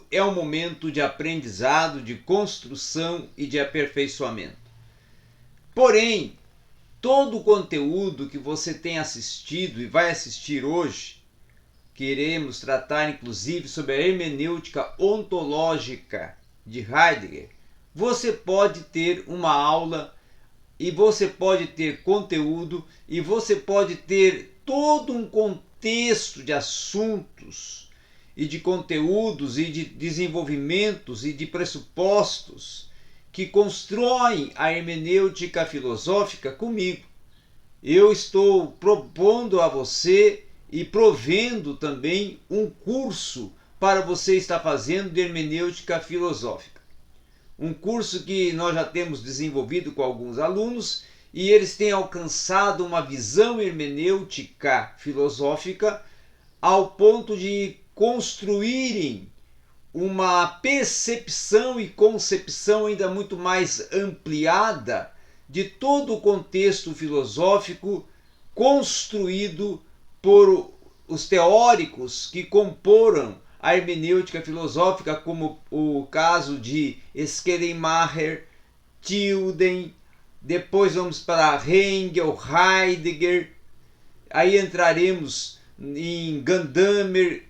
é um momento de aprendizado, de construção e de aperfeiçoamento. Porém, todo o conteúdo que você tem assistido e vai assistir hoje, queremos tratar inclusive sobre a hermenêutica ontológica de Heidegger, você pode ter uma aula e você pode ter conteúdo e você pode ter todo um contexto de assuntos e de conteúdos e de desenvolvimentos e de pressupostos que constroem a hermenêutica filosófica comigo. Eu estou propondo a você e provendo também um curso para você estar fazendo de hermenêutica filosófica. Um curso que nós já temos desenvolvido com alguns alunos e eles têm alcançado uma visão hermenêutica filosófica ao ponto de construírem uma percepção e concepção ainda muito mais ampliada de todo o contexto filosófico construído por os teóricos que comporam a hermenêutica filosófica, como o caso de Schleiermacher, Tilden, depois vamos para Hegel, Heidegger, aí entraremos em Gadamer,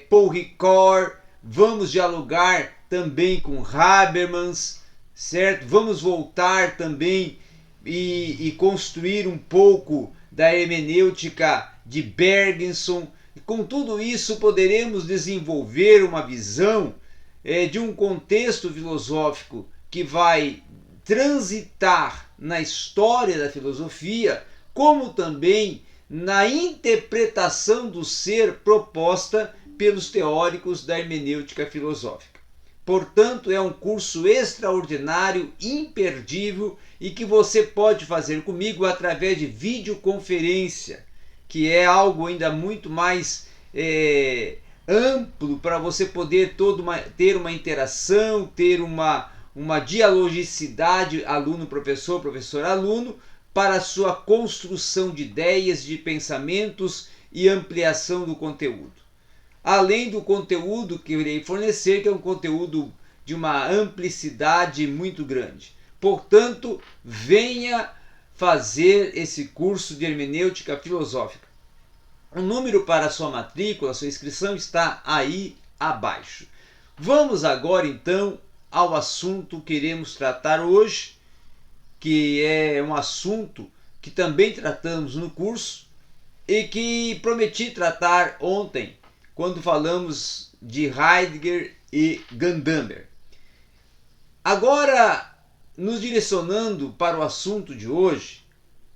Paul Ricoeur, vamos dialogar também com Habermas, certo? Vamos voltar também e construir um pouco da hermenêutica de Bergson. Com tudo isso poderemos desenvolver uma visão de um contexto filosófico que vai transitar na história da filosofia, como também na interpretação do ser proposta pelos teóricos da hermenêutica filosófica. Portanto, é um curso extraordinário, imperdível e que você pode fazer comigo através de videoconferência, que é algo ainda muito mais amplo para você poder ter uma interação, ter uma dialogicidade aluno-professor, professor-aluno, para a sua construção de ideias, de pensamentos e ampliação do conteúdo. Além do conteúdo que eu irei fornecer, que é um conteúdo de uma amplicidade muito grande. Portanto, venha fazer esse curso de hermenêutica filosófica. O número para a sua matrícula, a sua inscrição está aí abaixo. Vamos agora então ao assunto que iremos tratar hoje, que é um assunto que também tratamos no curso e que prometi tratar ontem, quando falamos de Heidegger e Gadamer. Agora, nos direcionando para o assunto de hoje,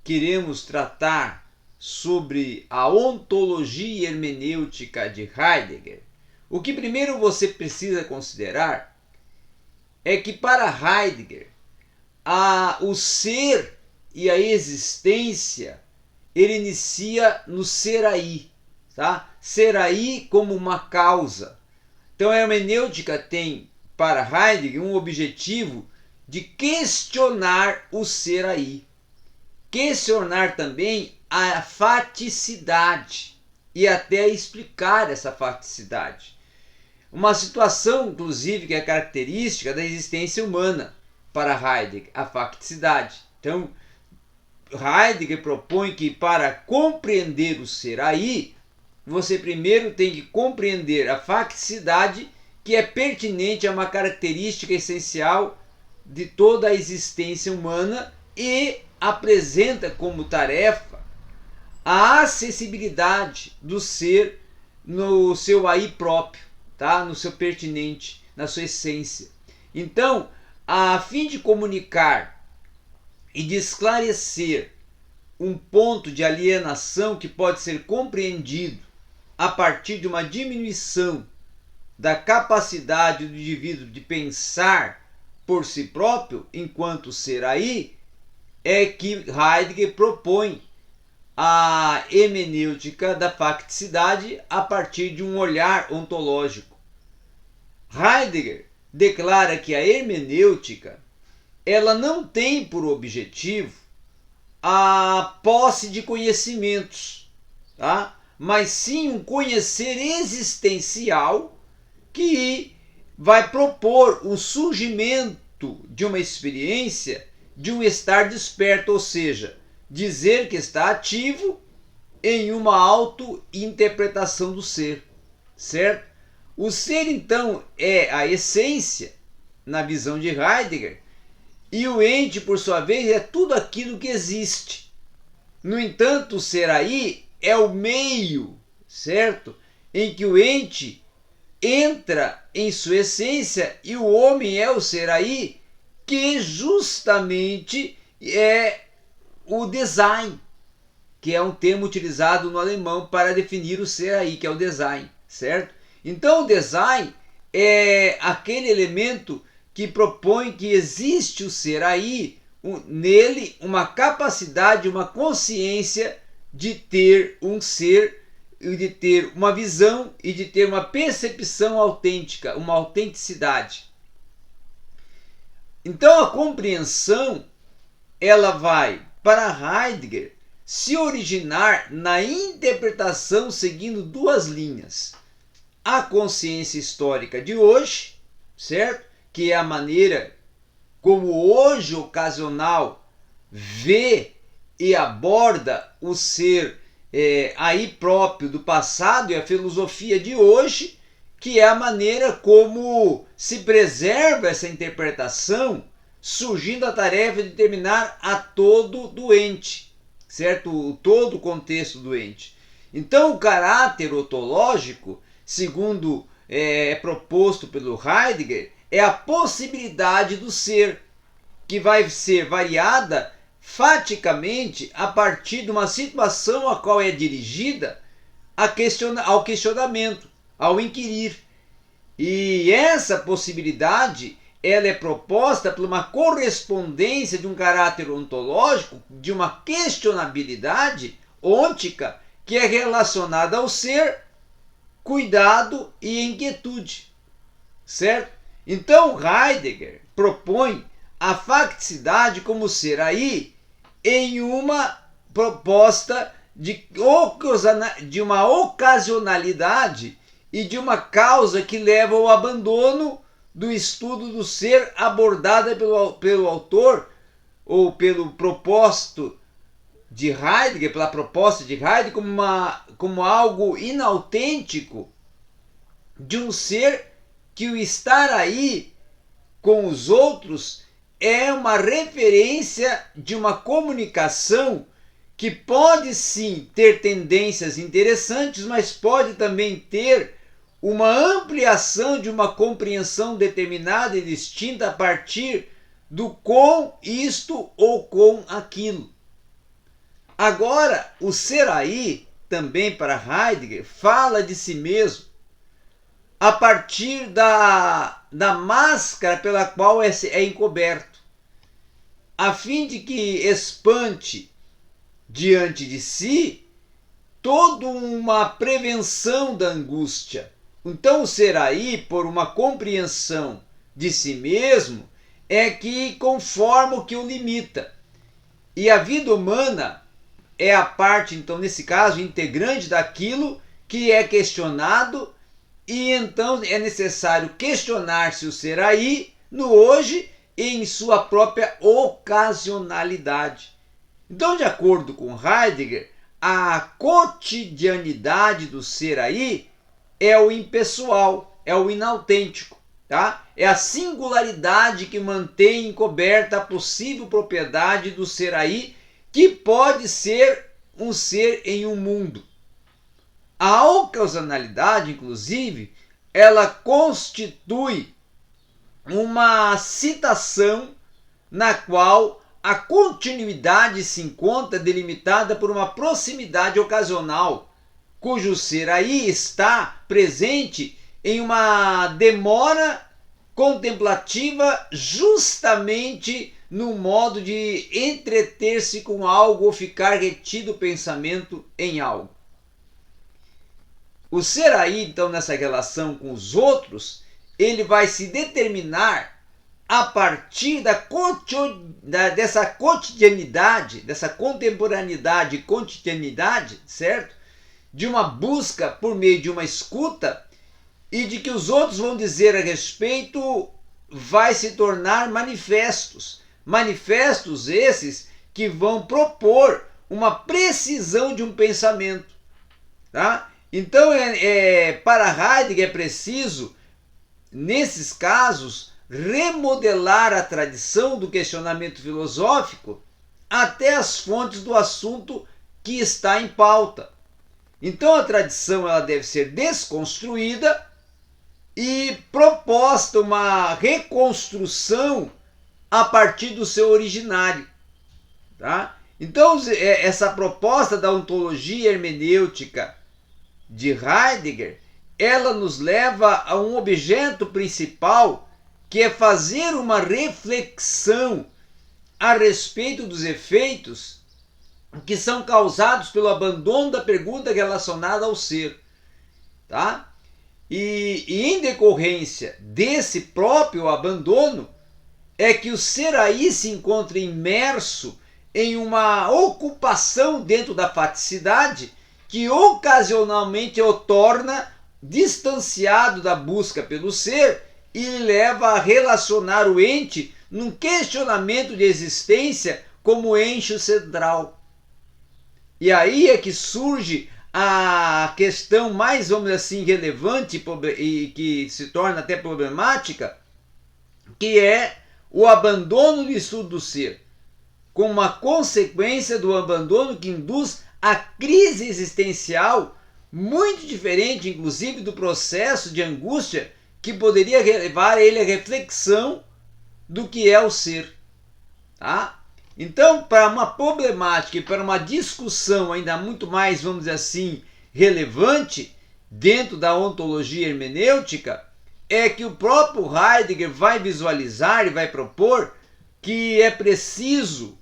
queremos tratar sobre a ontologia hermenêutica de Heidegger. O que primeiro você precisa considerar é que para Heidegger, o ser e a existência, ele inicia no ser aí, tá? Ser aí como uma causa. Então a hermenêutica tem para Heidegger um objetivo de questionar o ser aí. Questionar também a faticidade e até explicar essa faticidade. Uma situação, inclusive, que é característica da existência humana para Heidegger, a facticidade. Então, Heidegger propõe que para compreender o ser aí, você primeiro tem que compreender a facticidade, que é pertinente a uma característica essencial de toda a existência humana e apresenta como tarefa a acessibilidade do ser no seu aí próprio, tá? No seu pertinente, na sua essência. Então, a fim de comunicar e de esclarecer um ponto de alienação que pode ser compreendido a partir de uma diminuição da capacidade do indivíduo de pensar por si próprio enquanto ser aí, é que Heidegger propõe a hermenêutica da facticidade a partir de um olhar ontológico. Heidegger declara que a hermenêutica ela não tem por objetivo a posse de conhecimentos, tá? Mas sim um conhecer existencial que vai propor um surgimento de uma experiência de um estar desperto, ou seja, dizer que está ativo em uma auto-interpretação do ser, certo? O ser, então, é a essência, na visão de Heidegger, e o ente, por sua vez, é tudo aquilo que existe. No entanto, o ser aí é o meio, certo? Em que o ente entra em sua essência e o homem é o ser aí, que justamente é o design, que é um termo utilizado no alemão para definir o ser aí, que é o design, certo? Então o design é aquele elemento que propõe que existe o ser aí, nele uma capacidade, uma consciência de ter um ser, de ter uma visão e de ter uma percepção autêntica, uma autenticidade. Então a compreensão, ela vai, para Heidegger, se originar na interpretação seguindo duas linhas. A consciência histórica de hoje, certo? Que é a maneira como hoje ocasional vê e aborda o ser aí próprio do passado, e a filosofia de hoje, que é a maneira como se preserva essa interpretação, surgindo a tarefa de determinar a todo doente, certo? O todo o contexto doente. Então o caráter ontológico, segundo é proposto pelo Heidegger, é a possibilidade do ser, que vai ser variada faticamente a partir de uma situação a qual é dirigida ao questionamento, ao inquirir. E essa possibilidade, ela é proposta por uma correspondência de um caráter ontológico, de uma questionabilidade ôntica, que é relacionada ao ser, cuidado e inquietude, certo? Então Heidegger propõe a facticidade como ser aí em uma proposta de uma ocasionalidade e de uma causa que leva ao abandono do estudo do ser abordada pelo autor ou pelo propósito de Heidegger, pela proposta de Heidegger como algo inautêntico de um ser que o estar aí com os outros é uma referência de uma comunicação que pode sim ter tendências interessantes, mas pode também ter uma ampliação de uma compreensão determinada e distinta a partir do com isto ou com aquilo. Agora, o ser aí, também para Heidegger, fala de si mesmo a partir da máscara pela qual é encoberto, a fim de que espante diante de si toda uma prevenção da angústia. Então o ser aí, por uma compreensão de si mesmo, é que conforma o que o limita. E a vida humana é a parte, então, nesse caso, integrante daquilo que é questionado, e então é necessário questionar-se o ser aí, no hoje, e em sua própria ocasionalidade. Então, de acordo com Heidegger, a cotidianidade do ser aí é o impessoal, é o inautêntico, tá? É a singularidade que mantém encoberta a possível propriedade do ser aí, que pode ser um ser em um mundo. A ocasionalidade, inclusive, ela constitui uma citação na qual a continuidade se encontra delimitada por uma proximidade ocasional, cujo ser aí está presente em uma demora contemplativa justamente no modo de entreter-se com algo ou ficar retido o pensamento em algo. O ser aí, então, nessa relação com os outros, ele vai se determinar a partir dessa cotidianidade, dessa contemporaneidade e cotidianidade, certo? De uma busca por meio de uma escuta e de que os outros vão dizer a respeito vai se tornar manifestos. Manifestos esses que vão propor uma precisão de um pensamento. Tá? Então, para Heidegger é preciso, nesses casos, remodelar a tradição do questionamento filosófico até as fontes do assunto que está em pauta. Então, a tradição ela deve ser desconstruída e proposta uma reconstrução a partir do seu originário. Tá? Então, essa proposta da ontologia hermenêutica de Heidegger, ela nos leva a um objeto principal, que é fazer uma reflexão a respeito dos efeitos que são causados pelo abandono da pergunta relacionada ao ser. Tá? E em decorrência desse próprio abandono, é que o ser aí se encontra imerso em uma ocupação dentro da faticidade que ocasionalmente o torna distanciado da busca pelo ser e leva a relacionar o ente num questionamento de existência como eixo central. E aí é que surge a questão mais, vamos dizer assim, relevante e que se torna até problemática, que é o abandono do estudo do ser, com uma consequência do abandono que induz a crise existencial, muito diferente, inclusive, do processo de angústia que poderia levar ele à reflexão do que é o ser. Tá? Então, para uma problemática e para uma discussão ainda muito mais, vamos dizer assim, relevante dentro da ontologia hermenêutica, é que o próprio Heidegger vai visualizar e vai propor que é preciso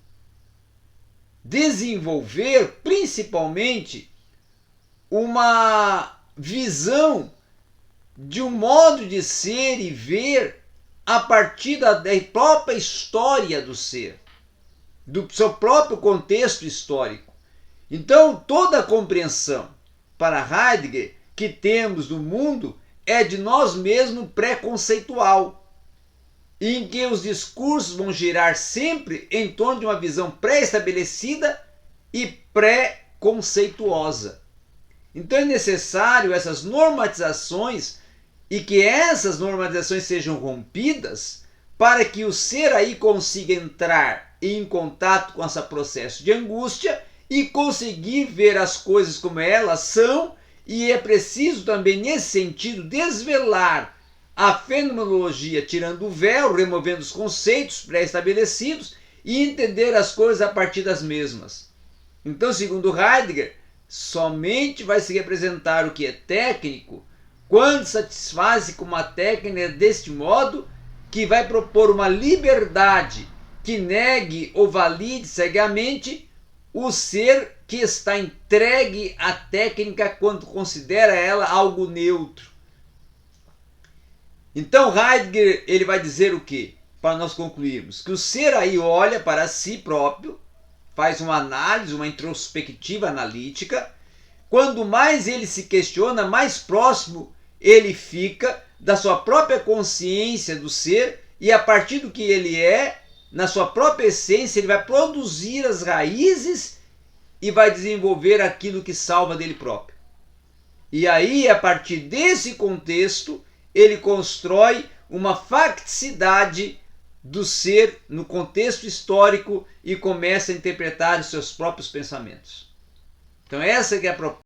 desenvolver principalmente uma visão de um modo de ser e ver a partir da própria história do ser, do seu próprio contexto histórico. Então, toda a compreensão para Heidegger que temos do mundo é de nós mesmos pré-conceitual, em que os discursos vão girar sempre em torno de uma visão pré-estabelecida e pré-conceituosa. Então é necessário essas normatizações e que essas normatizações sejam rompidas para que o ser aí consiga entrar em contato com esse processo de angústia e conseguir ver as coisas como elas são. E é preciso também, nesse sentido, desvelar a fenomenologia, tirando o véu, removendo os conceitos pré-estabelecidos e entender as coisas a partir das mesmas. Então, segundo Heidegger, somente vai se representar o que é técnico quando satisfaz-se com uma técnica deste modo que vai propor uma liberdade que negue ou valide cegamente o ser que está entregue à técnica quando considera ela algo neutro. Então Heidegger ele vai dizer o quê? Para nós concluirmos, que o ser aí olha para si próprio, faz uma análise, uma introspectiva analítica. Quando mais ele se questiona, mais próximo ele fica da sua própria consciência do ser, e a partir do que ele é, na sua própria essência, ele vai produzir as raízes e vai desenvolver aquilo que salva dele próprio. E aí, a partir desse contexto, ele constrói uma facticidade do ser no contexto histórico e começa a interpretar os seus próprios pensamentos. Então essa que é a proposta